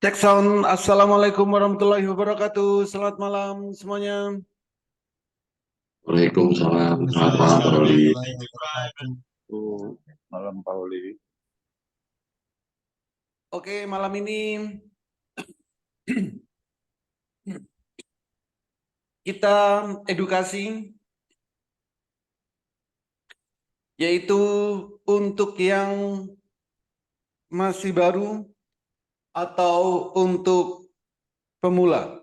Cek sound. Assalamualaikum warahmatullahi wabarakatuh. Selamat malam semuanya. Waalaikumsalam. Selamat malam, Pak Roli. Malam Pak Oli. Oke, malam ini kita edukasi, yaitu untuk yang masih baru atau untuk pemula.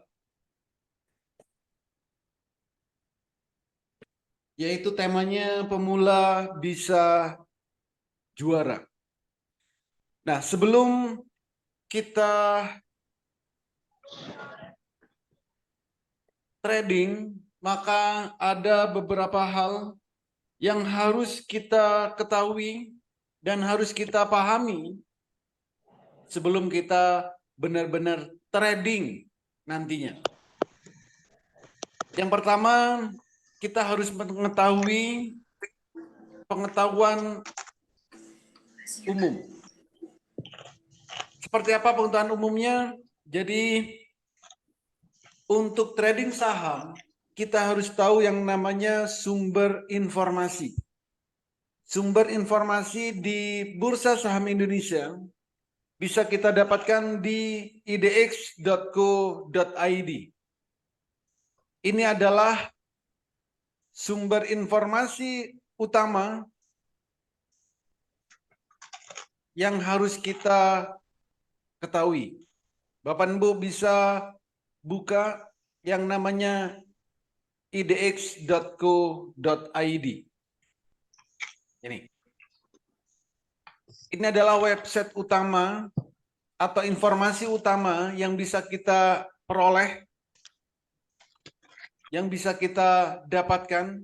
Yaitu temanya pemula bisa juara. Nah, sebelum kita trading, maka ada beberapa hal yang harus kita ketahui dan harus kita pahami sebelum kita benar-benar trading nantinya. Yang pertama, kita harus mengetahui pengetahuan umum. Seperti apa pengetahuan umumnya? Jadi, untuk trading saham, kita harus tahu yang namanya sumber informasi. Sumber informasi di Bursa Saham Indonesia bisa kita dapatkan di idx.co.id. Ini adalah sumber informasi utama yang harus kita ketahui. Bapak Ibu bisa buka yang namanya idx.co.id. Ini adalah website utama atau informasi utama yang bisa kita peroleh, yang bisa kita dapatkan.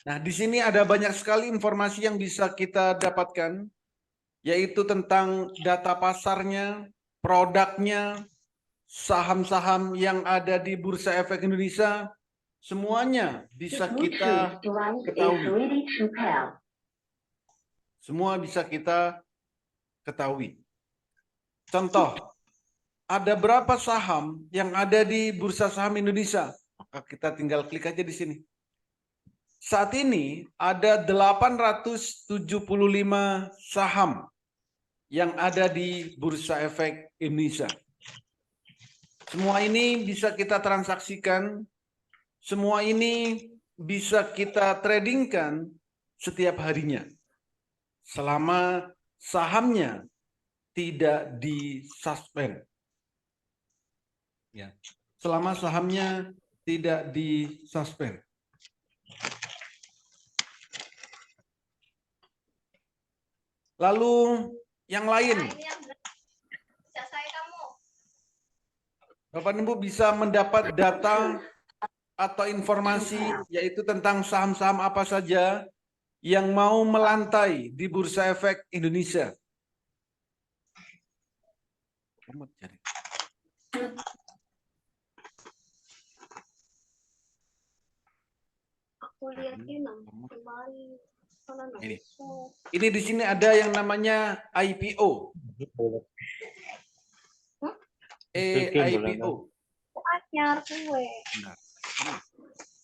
Nah, di sini ada banyak sekali informasi yang bisa kita dapatkan, yaitu tentang data pasarnya, produknya, saham-saham yang ada di Bursa Efek Indonesia, semuanya bisa kita ketahui. Semua bisa kita ketahui. Contoh, ada berapa saham yang ada di Bursa Saham Indonesia? Maka kita tinggal klik aja di sini. Saat ini ada 875 saham yang ada di Bursa Efek Indonesia. Semua ini bisa kita transaksikan, semua ini bisa kita tradingkan setiap harinya. Selama sahamnya tidak disuspend. Ya. Selama sahamnya tidak disuspend. Lalu yang lain. Bapak Ibu bisa mendapat data atau informasi yaitu tentang saham-saham apa saja yang mau melantai di Bursa Efek Indonesia. Ini di sini ada yang namanya IPO. IPO. Anyar gue.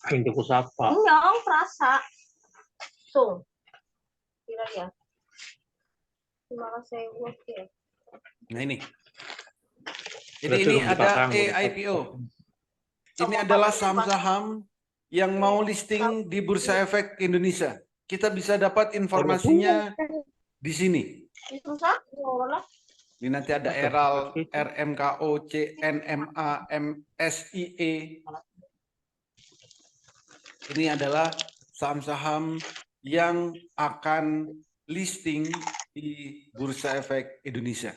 Pintu kusapa. Enggak, perasa. Tuh. Kira ya. Terima kasih oke. Nah ini. Jadi ini ada IPO. Ini adalah saham-saham yang mau listing di Bursa Efek Indonesia. Kita bisa dapat informasinya di sini. Ini nanti ada ERAL, RMKO, CNMA, MSIE. Ini adalah saham-saham yang akan listing di Bursa Efek Indonesia.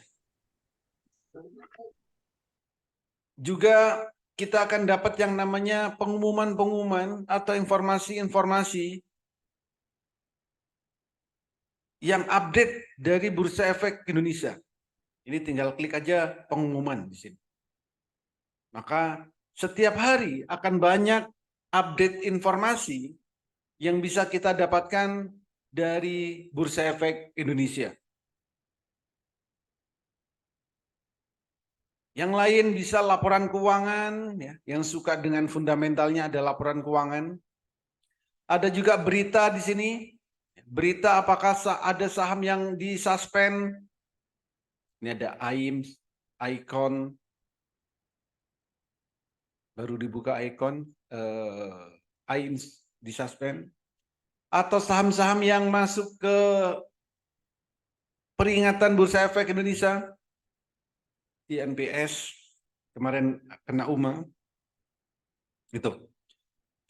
Juga kita akan dapat yang namanya pengumuman-pengumuman atau informasi-informasi yang update dari Bursa Efek Indonesia. Ini tinggal klik aja pengumuman di sini. Maka setiap hari akan banyak update informasi yang bisa kita dapatkan dari Bursa Efek Indonesia. Yang lain bisa laporan keuangan, ya. Yang suka dengan fundamentalnya ada laporan keuangan. Ada juga berita di sini. Berita apakah ada saham yang disuspend. Ini ada AIM, Icon. Baru dibuka Icon. AIM disuspend. Atau saham-saham yang masuk ke peringatan Bursa Efek Indonesia. INPS. Kemarin kena UMA. Gitu.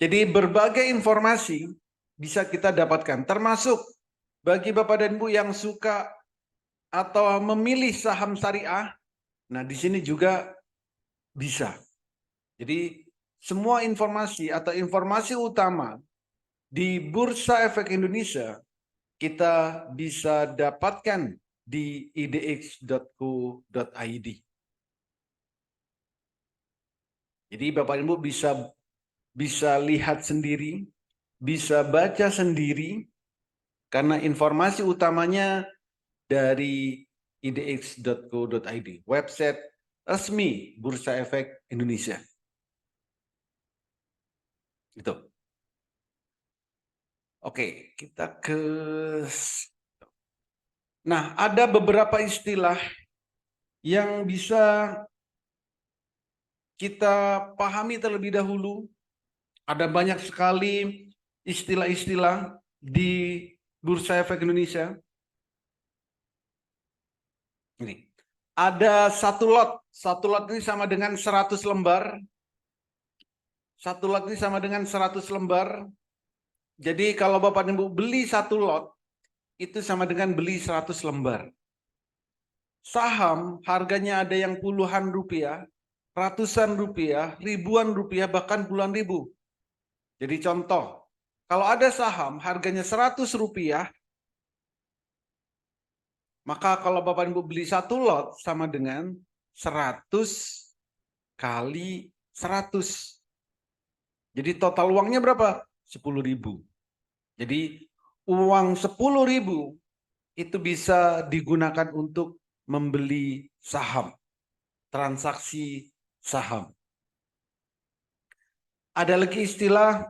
Jadi berbagai informasi bisa kita dapatkan, termasuk bagi Bapak dan Ibu yang suka atau memilih saham syariah. Nah, di sini juga bisa. Jadi semua informasi atau informasi utama di Bursa Efek Indonesia kita bisa dapatkan di idx.co.id. Jadi Bapak dan Ibu bisa lihat sendiri, bisa baca sendiri, karena informasi utamanya dari idx.co.id, website resmi Bursa Efek Indonesia. Gitu. Oke, kita ke... Nah, ada beberapa istilah yang bisa kita pahami terlebih dahulu. Ada banyak sekali istilah-istilah di Bursa Efek Indonesia. Ini. Ada satu lot. Satu lot ini sama dengan 100 lembar. Satu lot ini sama dengan 100 lembar. Jadi kalau Bapak dan Ibu beli satu lot, itu sama dengan beli 100 lembar. Saham harganya ada yang puluhan rupiah, ratusan rupiah, ribuan rupiah, bahkan puluhan ribu. Jadi contoh, kalau ada saham harganya 100 rupiah, maka kalau Bapak Ibu beli satu lot sama dengan 100 kali 100. Jadi total uangnya berapa? 10.000. Jadi uang 10.000 itu bisa digunakan untuk membeli saham, transaksi saham. Ada lagi istilah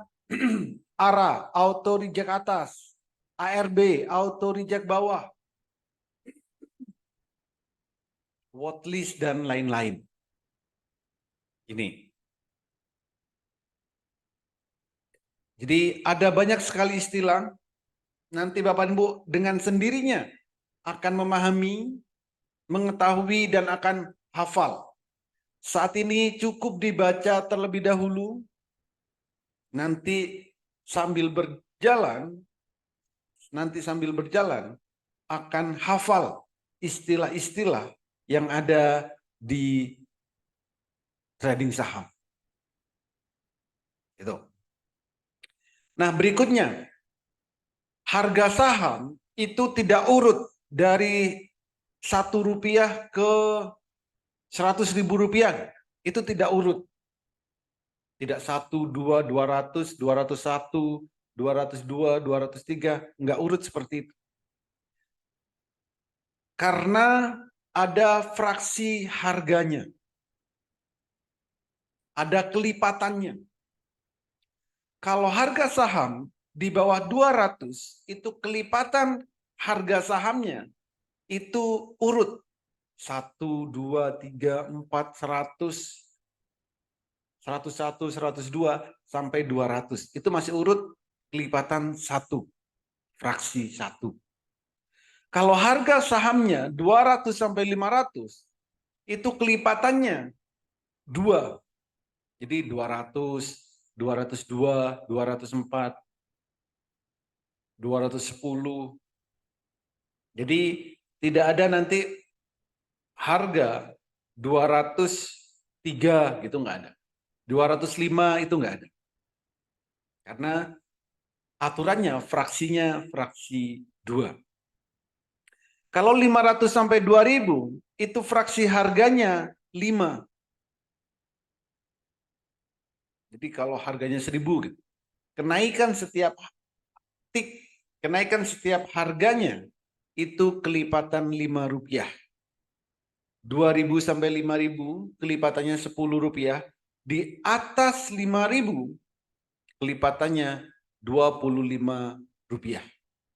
ARA, auto reject atas, ARB, auto reject bawah, watchlist dan lain-lain. Ini. Jadi ada banyak sekali istilah. Nanti Bapak Ibu dengan sendirinya akan memahami, mengetahui, dan akan hafal. Saat ini cukup dibaca terlebih dahulu. Nanti sambil berjalan akan hafal istilah-istilah yang ada di trading saham. Itu. Nah, berikutnya, harga saham itu tidak urut dari 1 rupiah ke 100.000 rupiah. Itu tidak urut. Tidak 1, 2, 200, 201, 202, 203. Enggak urut seperti itu. Karena ada fraksi harganya. Ada kelipatannya. Kalau harga saham di bawah 200, itu kelipatan harga sahamnya itu urut 1, 2, 3, 4, 100, 101, 102 sampai 200. Itu masih urut kelipatan 1, fraksi 1. Kalau harga sahamnya 200 sampai 500, itu kelipatannya 2. Jadi 200, 202, 204, 210. Jadi tidak ada nanti harga 203 gitu, nggak ada. 205 itu nggak ada. Karena aturannya fraksinya fraksi 2. Kalau 500 sampai 2000 itu fraksi harganya 5. Jadi kalau harganya 1000 gitu. Kenaikan setiap tik kenaikan setiap harganya itu kelipatan Rp5. 2.000 sampai 5.000 kelipatannya Rp10. Di atas 5.000 kelipatannya Rp25.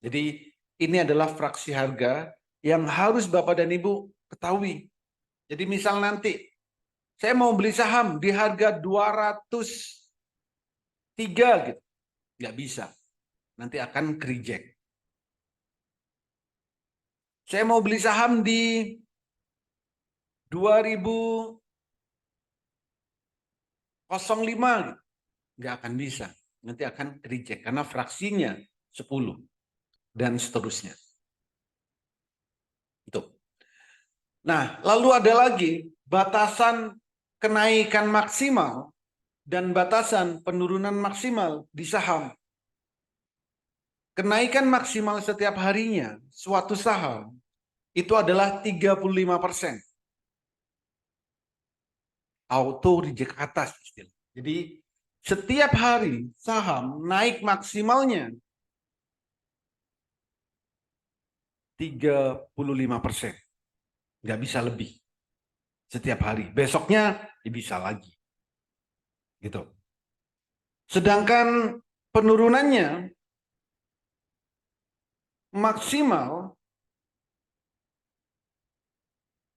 Jadi ini adalah fraksi harga yang harus Bapak dan Ibu ketahui. Jadi misal nanti saya mau beli saham di harga 203 gitu. Nggak bisa. Nanti akan reject. Saya mau beli saham di 2005 gitu. Nggak akan bisa. Nanti akan reject karena fraksinya 10 dan seterusnya. Itu. Nah, lalu ada lagi batasan kenaikan maksimal dan batasan penurunan maksimal di saham. Kenaikan maksimal setiap harinya suatu saham itu adalah 35%. Auto reject atas istilah. Jadi setiap hari saham naik maksimalnya 35%. Nggak bisa lebih. Setiap hari. Besoknya bisa lagi. Gitu. Sedangkan penurunannya maksimal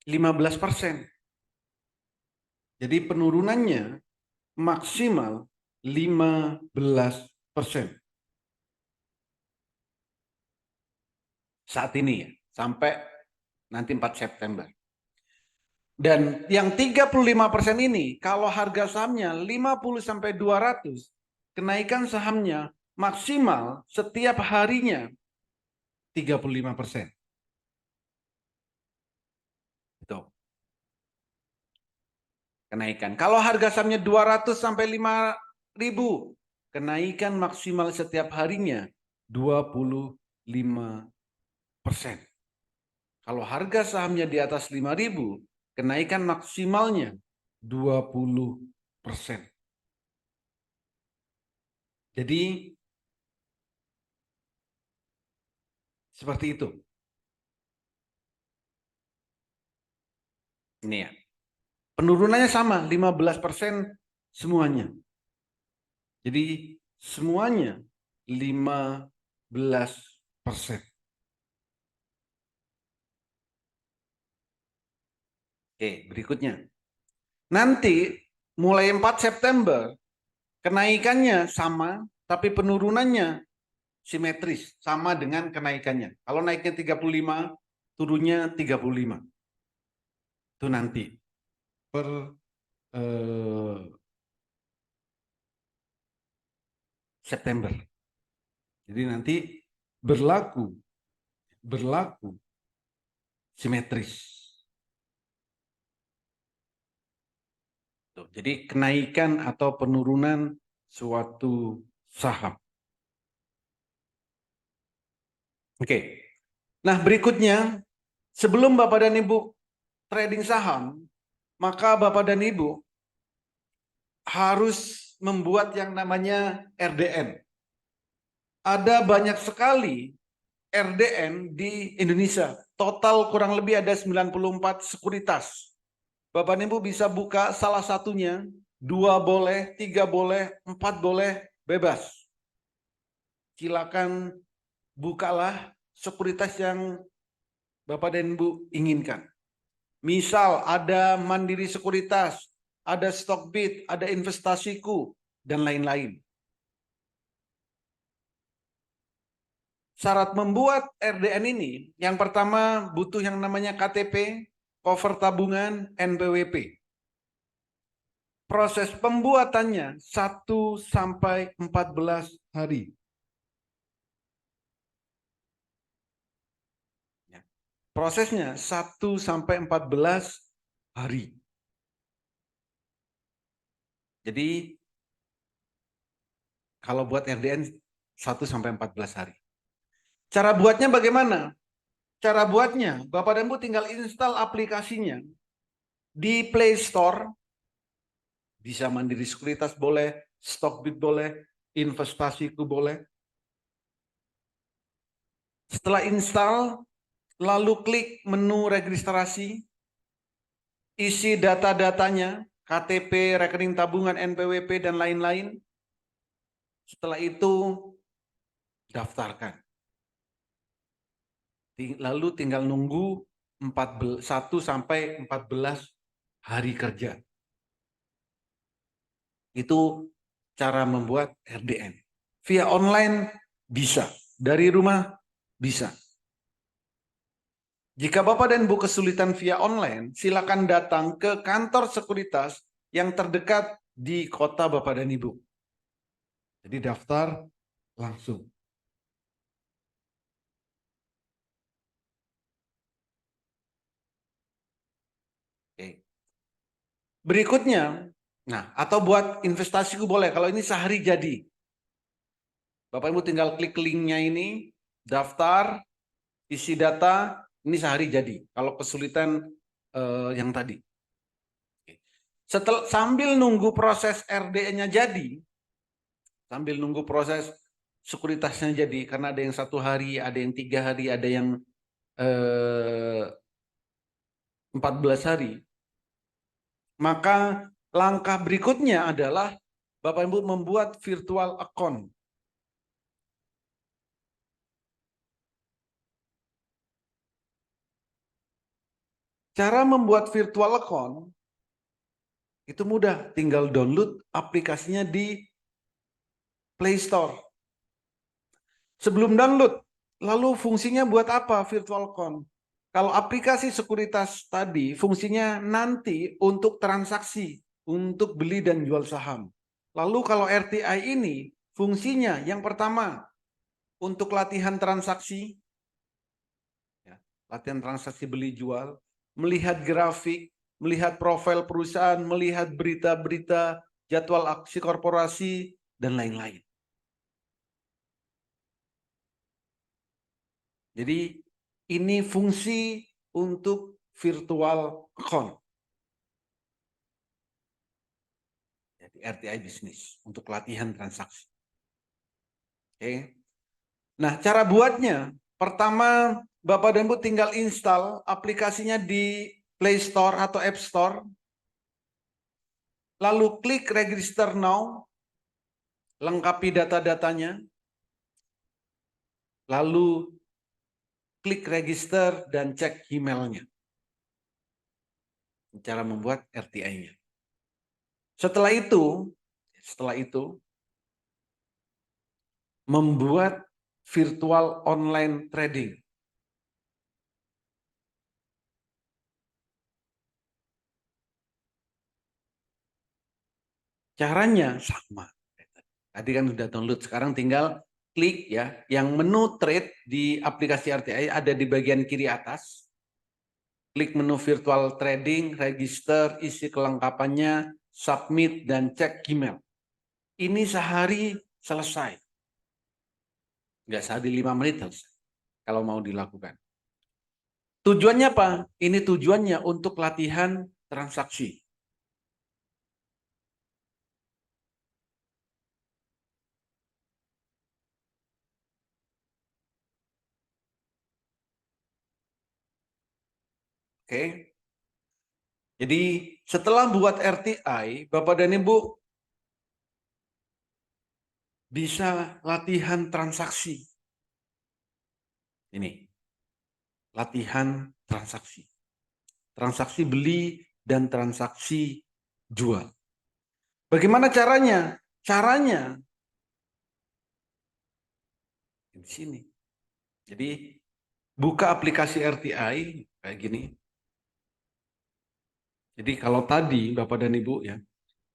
15%. Jadi penurunannya maksimal 15%. Saat ini ya, sampai nanti 4 September. Dan yang 35% ini, kalau harga sahamnya 50 sampai 200, kenaikan sahamnya maksimal setiap harinya 35%. Itu. Kenaikan. Kalau harga sahamnya 200 sampai 5.000, kenaikan maksimal setiap harinya 25%. Kalau harga sahamnya di atas 5.000, kenaikan maksimalnya 20%. Jadi seperti itu. Ini ya. Penurunannya sama, 15% semuanya. Jadi semuanya 15%. Oke, berikutnya. Nanti mulai 4 September kenaikannya sama, tapi penurunannya simetris, sama dengan kenaikannya. Kalau naiknya 35, turunnya 35. Itu nanti per September. Jadi nanti berlaku simetris. Jadi kenaikan atau penurunan suatu saham. Oke. Nah, berikutnya, sebelum Bapak dan Ibu trading saham, maka Bapak dan Ibu harus membuat yang namanya RDN. Ada banyak sekali RDN di Indonesia. Total kurang lebih ada 94 sekuritas. Bapak dan Ibu bisa buka salah satunya, 2 boleh, 3 boleh, 4 boleh, bebas. Silakan bukalah sekuritas yang Bapak dan Ibu inginkan. Misal ada Mandiri Sekuritas, ada Stockbit, ada Investasiku, dan lain-lain. Syarat membuat RDN ini, yang pertama butuh yang namanya KTP, cover tabungan, NPWP. Proses pembuatannya 1 sampai 14 hari. Prosesnya 1 sampai 14 hari. Jadi kalau buat RDN 1 sampai 14 hari. Cara buatnya bagaimana? Cara buatnya, Bapak dan Ibu tinggal install aplikasinya di Play Store. Bisa Mandiri Sekuritas boleh, Stockbit boleh, Investasiku boleh. Setelah install, lalu klik menu registrasi, isi data-datanya, KTP, rekening tabungan, NPWP, dan lain-lain. Setelah itu, daftarkan. Lalu tinggal nunggu 1 sampai 14 hari kerja. Itu cara membuat RDN. Via online bisa, dari rumah bisa. Jika Bapak dan Ibu kesulitan via online, silakan datang ke kantor sekuritas yang terdekat di kota Bapak dan Ibu. Jadi daftar langsung. Oke. Berikutnya, nah atau buat investasiku boleh, kalau ini sehari jadi. Bapak Ibu tinggal klik linknya ini, daftar, isi data, ini sehari jadi. Kalau kesulitan yang tadi. Sambil nunggu proses RDN-nya jadi, sambil nunggu proses sekuritasnya jadi, karena ada yang 1 hari, ada yang 3 hari, ada yang 14 hari. Maka langkah berikutnya adalah Bapak Ibu membuat virtual account. Cara membuat virtual account itu mudah, tinggal download aplikasinya di Play Store. Sebelum download, lalu fungsinya buat apa virtual account? Kalau aplikasi sekuritas tadi fungsinya nanti untuk transaksi, untuk beli dan jual saham. Lalu kalau RTI ini fungsinya yang pertama untuk latihan transaksi, latihan transaksi beli jual, melihat grafik, melihat profil perusahaan, melihat berita-berita, jadwal aksi korporasi, dan lain-lain. Jadi ini fungsi untuk virtual account. Jadi RTI bisnis untuk latihan transaksi. Oke. Nah, cara buatnya, pertama Bapak dan Ibu tinggal install aplikasinya di Play Store atau App Store. Lalu klik register now, lengkapi data-datanya. Lalu klik register dan cek emailnya. Cara membuat RTI-nya. Setelah itu membuat virtual online trading. Caranya sama. Tadi kan sudah download, sekarang tinggal klik ya. Yang menu trade di aplikasi RTI ada di bagian kiri atas. Klik menu virtual trading, register, isi kelengkapannya, submit, dan cek email. Ini sehari selesai. Nggak sehari 5 menit selesai. Kalau mau dilakukan. Tujuannya apa? Ini tujuannya untuk latihan transaksi. Oke. Jadi setelah buat RTI, Bapak dan Ibu bisa latihan transaksi. Ini. Latihan transaksi. Transaksi beli dan transaksi jual. Bagaimana caranya? Caranya di sini. Jadi buka aplikasi RTI kayak gini. Jadi kalau tadi Bapak dan Ibu ya,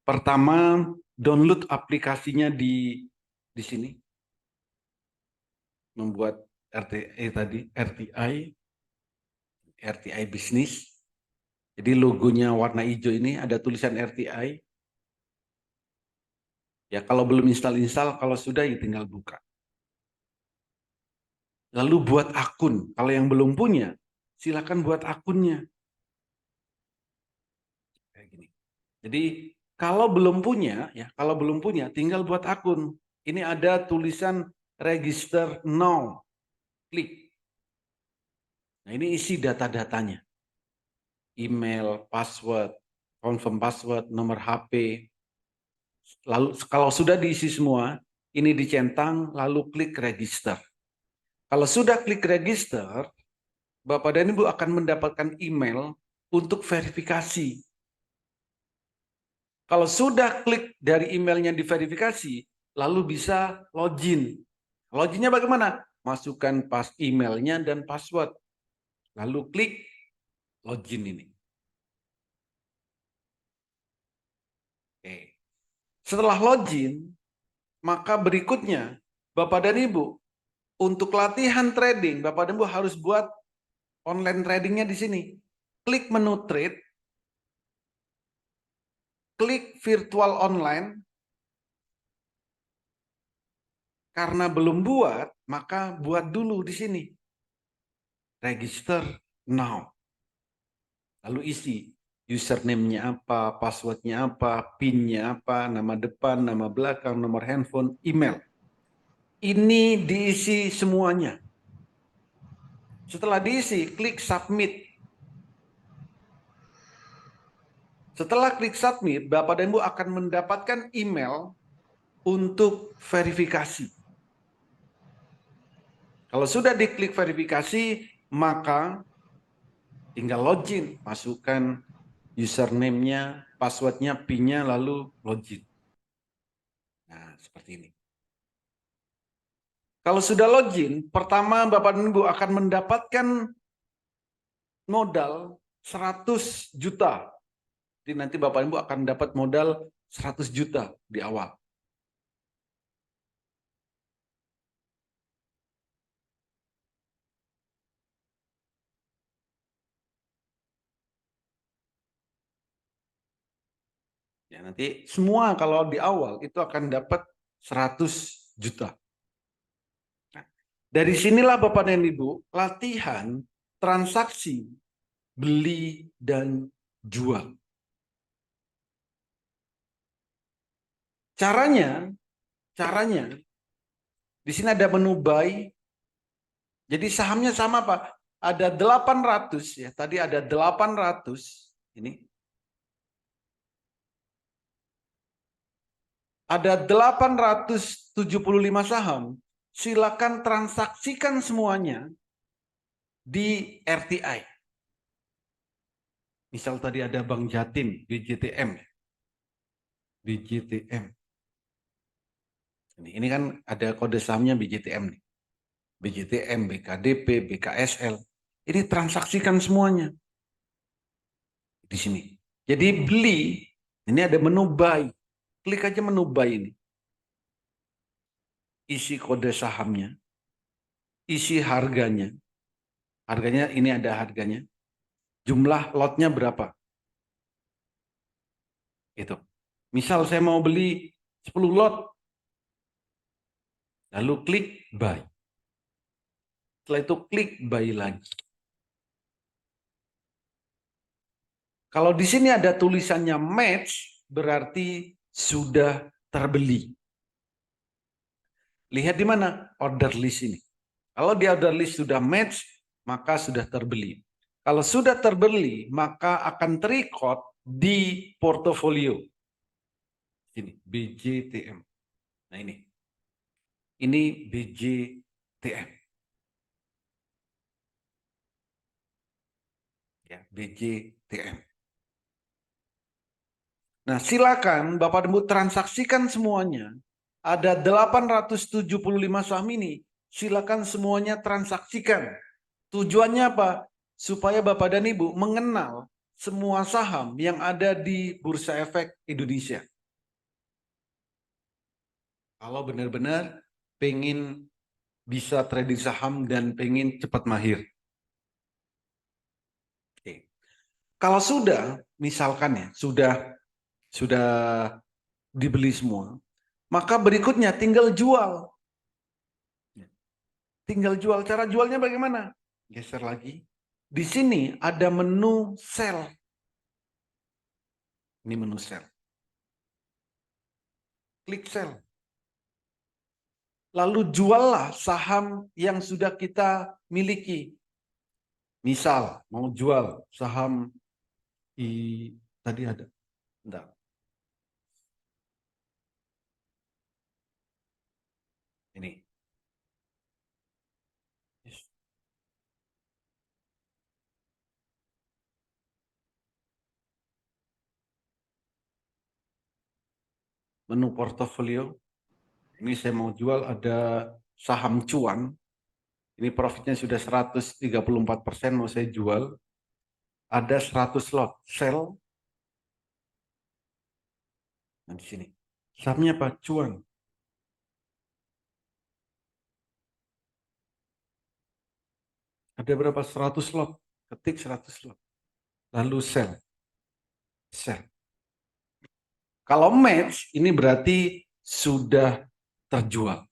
pertama download aplikasinya di sini. Membuat RTI tadi, RTI bisnis. Jadi logonya warna hijau ini ada tulisan RTI. Ya kalau belum install, kalau sudah ya tinggal buka. Lalu buat akun. Kalau yang belum punya, silakan buat akunnya. Kayak gini. Jadi kalau belum punya, tinggal buat akun. Ini ada tulisan register now. Klik. Nah, ini isi data-datanya. Email, password, confirm password, nomor HP. Lalu kalau sudah diisi semua, ini dicentang, lalu klik register. Kalau sudah klik register, Bapak dan Ibu akan mendapatkan email untuk verifikasi. Kalau sudah klik dari emailnya diverifikasi, lalu bisa login. Loginnya bagaimana? Masukkan pas emailnya dan password. Lalu klik login ini. Oke. Setelah login, maka berikutnya Bapak dan Ibu untuk latihan trading, Bapak dan Ibu harus buat online tradingnya di sini. Klik menu trade, klik virtual online. Karena belum buat, maka buat dulu di sini. Register now. Lalu isi username-nya apa, password-nya apa, PIN-nya apa, nama depan, nama belakang, nomor handphone, email. Ini diisi semuanya. Setelah diisi, klik submit. Setelah klik submit, Bapak dan Ibu akan mendapatkan email untuk verifikasi. Kalau sudah diklik verifikasi, maka tinggal login, masukkan username-nya, password-nya, PIN-nya, lalu login. Nah, seperti ini. Kalau sudah login, pertama Bapak dan Ibu akan mendapatkan modal 100 juta. Jadi nanti Bapak dan Ibu akan dapat modal 100 juta di awal. Ya, nanti semua kalau di awal itu akan dapat 100 juta. Nah, dari sinilah Bapak dan Ibu latihan transaksi beli dan jual. Caranya di sini ada menu buy. Jadi sahamnya sama Pak. Ada 800 ya. Tadi ada 800 ini. Ada 875 saham. Silakan transaksikan semuanya di RTI. Misal tadi ada Bank Jatim, BJTM. BJTM. Ini kan ada kode sahamnya BJTM nih. BJTM, BKDP, BKSL. Ini transaksikan semuanya di sini. Jadi beli, ini ada menu buy. Klik aja menu buy ini. Isi kode sahamnya, isi harganya. Harganya ini ada harganya. Jumlah lotnya berapa? Itu. Misal saya mau beli 10 lot. Lalu klik buy. Setelah itu klik buy lagi. Kalau di sini ada tulisannya match, berarti sudah terbeli. Lihat di mana order list ini. Kalau di order list sudah match, maka sudah terbeli. Kalau sudah terbeli, maka akan terrecord di portofolio. Ini BJTM. Nah ini. Ini BJTM. Ya, BJTM. Nah, silakan Bapak Ibu transaksikan semuanya. Ada 875 saham ini. Silakan semuanya transaksikan. Tujuannya apa? Supaya Bapak dan Ibu mengenal semua saham yang ada di Bursa Efek Indonesia. Kalau benar-benar pengen bisa trading saham dan pengen cepat mahir. Oke. Kalau sudah, misalkan ya, sudah dibeli semua, maka berikutnya tinggal jual. Tinggal jual. Cara jualnya bagaimana? Geser lagi. Di sini ada menu sell. Ini menu sell. Klik sell. Lalu juallah saham yang sudah kita miliki. Misal mau jual saham tadi ada. Bentar. Ini. Menu portofolio. Ini saya mau jual ada saham cuan. Ini profitnya sudah 134%, mau saya jual. Ada 100 lot sell. Nah, di sini. Sahamnya apa? Cuan. Ada berapa? 100 lot. Ketik 100 lot. Lalu sell. Sell. Kalau match, ini berarti sudah terjual.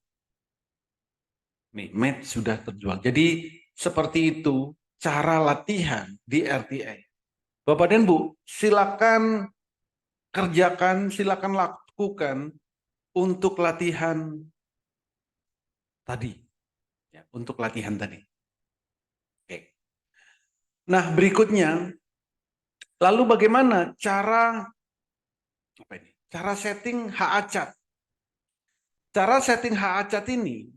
Nih, match sudah terjual. Jadi seperti itu cara latihan di RTI. Bapak dan Bu, silakan kerjakan, silakan lakukan untuk latihan tadi. Ya, untuk latihan tadi. Oke. Nah, berikutnya, lalu bagaimana cara Cara setting HACAT. Cara setting HACAT ini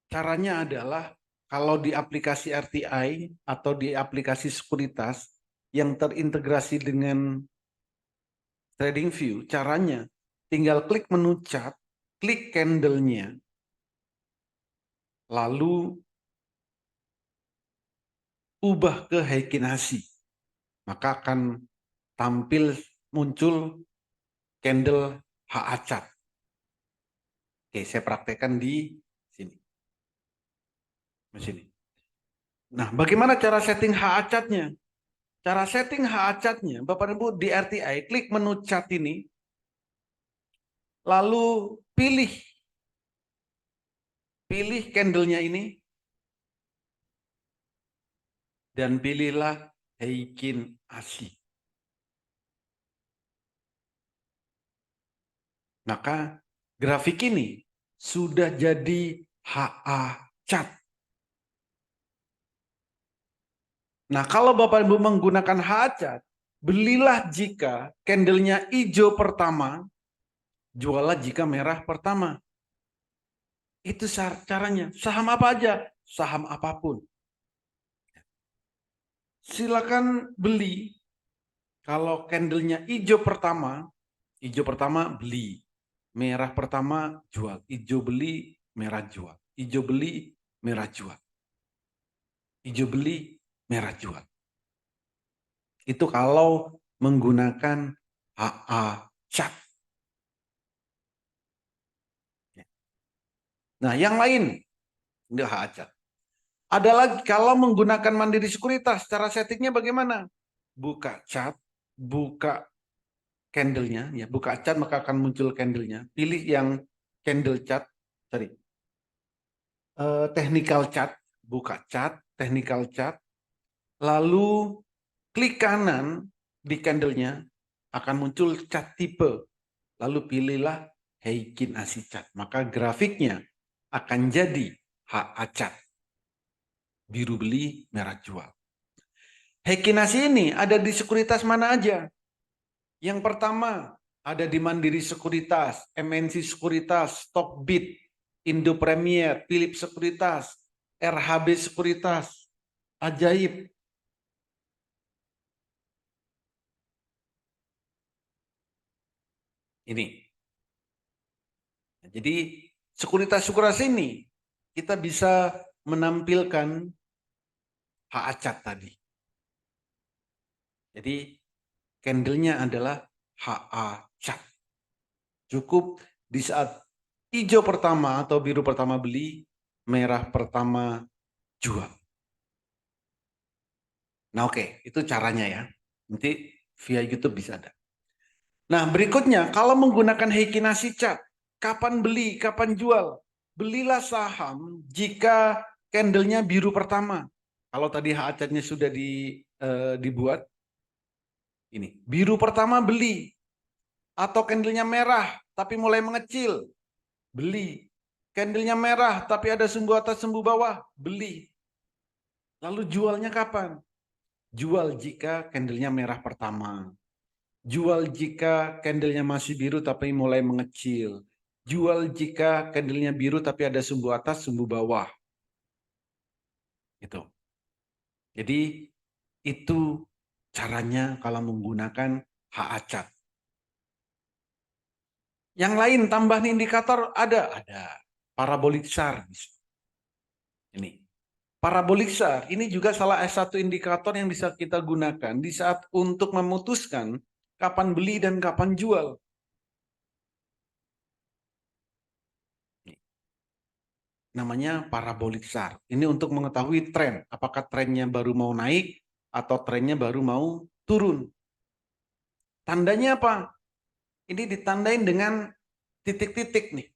caranya adalah kalau di aplikasi RTI atau di aplikasi sekuritas yang terintegrasi dengan TradingView, caranya tinggal klik menu chart, klik candle-nya, lalu ubah ke Heikinasi. Maka akan tampil muncul candle HACAT. Oke, saya praktekkan di sini. Di sini. Nah, bagaimana cara setting HACAT-nya? Cara setting HACAT-nya, Bapak Ibu di RTI, klik menu chat ini, lalu pilih candle-nya ini, dan pilihlah Heikin Asi. Maka grafik ini sudah jadi HACAT. Nah, kalau Bapak Ibu menggunakan HACAT, belilah jika candle-nya hijau pertama, jualah jika merah pertama. Itu caranya. Saham apa aja? Saham apapun. Silakan beli. Kalau candle-nya hijau pertama beli. Merah pertama jual. Hijau beli, merah jual. Hijau beli, merah jual. Hijau beli, merah jual. Itu kalau menggunakan HACAT. Nah, yang lain enggak HACAT. Ada lagi kalau menggunakan Mandiri Sekuritas, cara settingnya bagaimana? Buka chart, buka candle-nya, ya buka chart maka akan muncul candle-nya. Pilih yang candle chart, technical chart, buka chart, technical chart, lalu klik kanan di candle-nya akan muncul chart tipe, lalu pilihlah Heikin Asi chart, maka grafiknya akan jadi HACAT, biru beli, merah jual. Heikin Asi ini ada di sekuritas mana aja? Yang pertama ada di Mandiri Sekuritas, MNC Sekuritas, Stockbit, Indo Premier, Philips Sekuritas, RHB Sekuritas, Ajaib. Ini. Jadi sekuritas-sekuritas ini kita bisa menampilkan HACAT tadi. Jadi candle-nya adalah HACAT. Cukup di saat hijau pertama atau biru pertama beli, merah pertama jual. Nah oke, itu caranya ya. Nanti via YouTube bisa ada. Nah berikutnya, kalau menggunakan Heikin Asi chart, kapan beli, kapan jual? Belilah saham jika candle-nya biru pertama. Kalau tadi HACAT-nya sudah dibuat, ini biru pertama beli. Atau candle-nya merah tapi mulai mengecil, beli. Candle-nya merah tapi ada sumbu atas sumbu bawah, beli. Lalu jualnya kapan? Jual jika candlenya merah pertama. Jual jika candlenya masih biru tapi mulai mengecil. Jual jika candlenya biru tapi ada sumbu atas, sumbu bawah. Gitu. Jadi itu caranya kalau menggunakan hak acat. Yang lain tambahan indikator ada. Parabolik SAR. Ini. Parabolik SAR ini juga salah satu indikator yang bisa kita gunakan di saat untuk memutuskan kapan beli dan kapan jual. Namanya parabolik SAR. Ini untuk mengetahui tren. Apakah trennya baru mau naik atau trennya baru mau turun. Tandanya apa? Ini ditandain dengan titik-titik nih.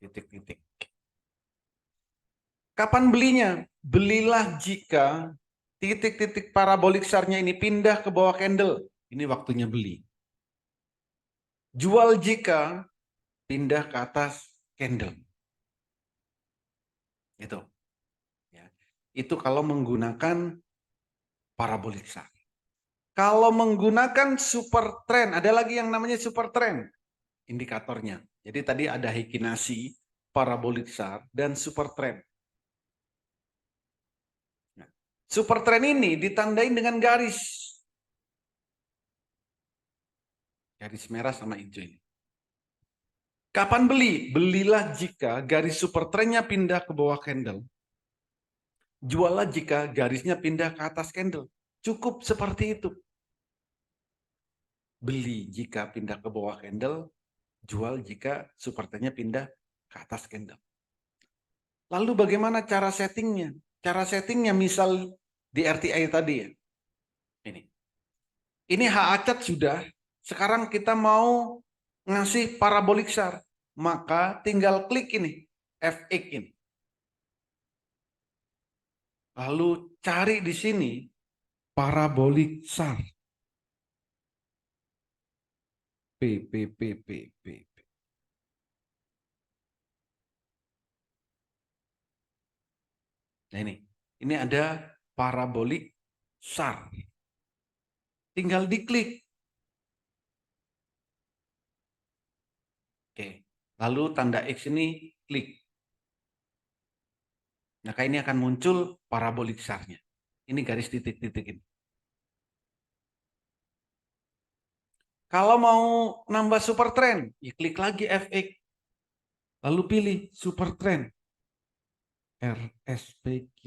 Titik-titik. Kapan belinya? Belilah jika titik-titik parabolik SAR-nya ini pindah ke bawah candle. Ini waktunya beli. Jual jika pindah ke atas candle. Itu. Ya. Itu kalau menggunakan parabolik SAR. Kalau menggunakan super trend, ada lagi yang namanya super trend indikatornya. Jadi tadi ada Heikinasi, parabolik SAR, dan super trend. Nah, super trend ini ditandain dengan garis. Garis merah sama hijau ini. Kapan beli? Belilah jika garis super trendnya pindah ke bawah candle. Juallah jika garisnya pindah ke atas candle. Cukup seperti itu. Beli jika pindah ke bawah candle, jual jika super trendnya pindah ke atas candle. Lalu bagaimana cara settingnya? Cara settingnya misal di RTI tadi ya. Ini hak acat sudah. Sekarang kita mau ngasih parabolik SAR. Maka tinggal klik ini. FX ini. Lalu cari di sini parabolik SAR. P. Nah ini ada parabolik SAR. Tinggal diklik. Oke. Lalu tanda X ini klik. Maka ini akan muncul parabolik SAR-nya. Ini garis titik-titik ini. Kalau mau nambah super trend, ya klik lagi FX. Lalu pilih super trend. RSPQRS.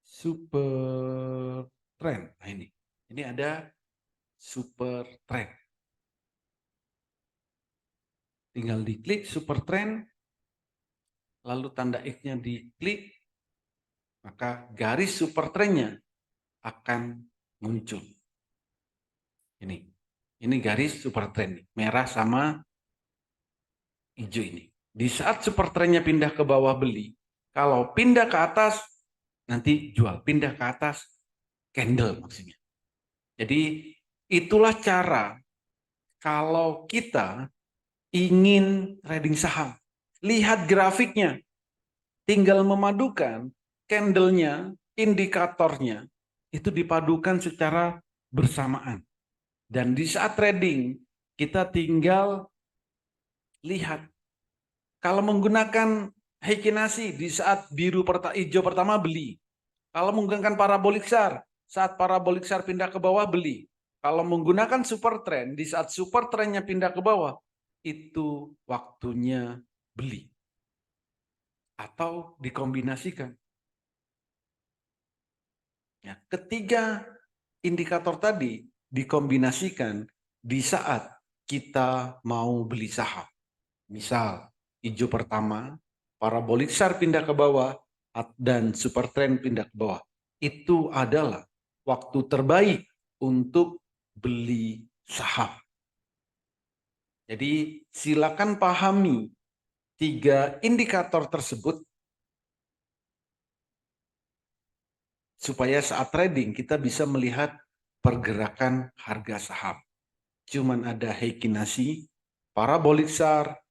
Super trend. Nah ini. Ini ada super trend. Tinggal diklik super trend. Lalu tanda X-nya diklik. Maka garis super trendnya akan muncul. Ini garis super trend. Merah sama hijau ini. Di saat super trendnya pindah ke bawah beli. Kalau pindah ke atas, nanti jual. Pindah ke atas, candle maksudnya. Jadi itulah cara kalau kita ingin trading saham. Lihat grafiknya. Tinggal memadukan candlenya, indikatornya, itu dipadukan secara bersamaan. Dan di saat trading, kita tinggal lihat. Kalau menggunakan Heikinasi, di saat hijau pertama beli. Kalau menggunakan parabolik SAR, saat parabolik SAR pindah ke bawah beli. Kalau menggunakan super trend, di saat super trendnya pindah ke bawah, itu waktunya beli. Atau dikombinasikan. Ya, ketiga indikator tadi dikombinasikan di saat kita mau beli saham. Misal, hijau pertama, parabolik SAR pindah ke bawah, dan super trend pindah ke bawah. Itu adalah waktu terbaik untuk beli saham. Jadi silakan pahami 3 indikator tersebut supaya saat trading kita bisa melihat pergerakan harga saham. Cuman ada Heikinasi, parabolik SAR,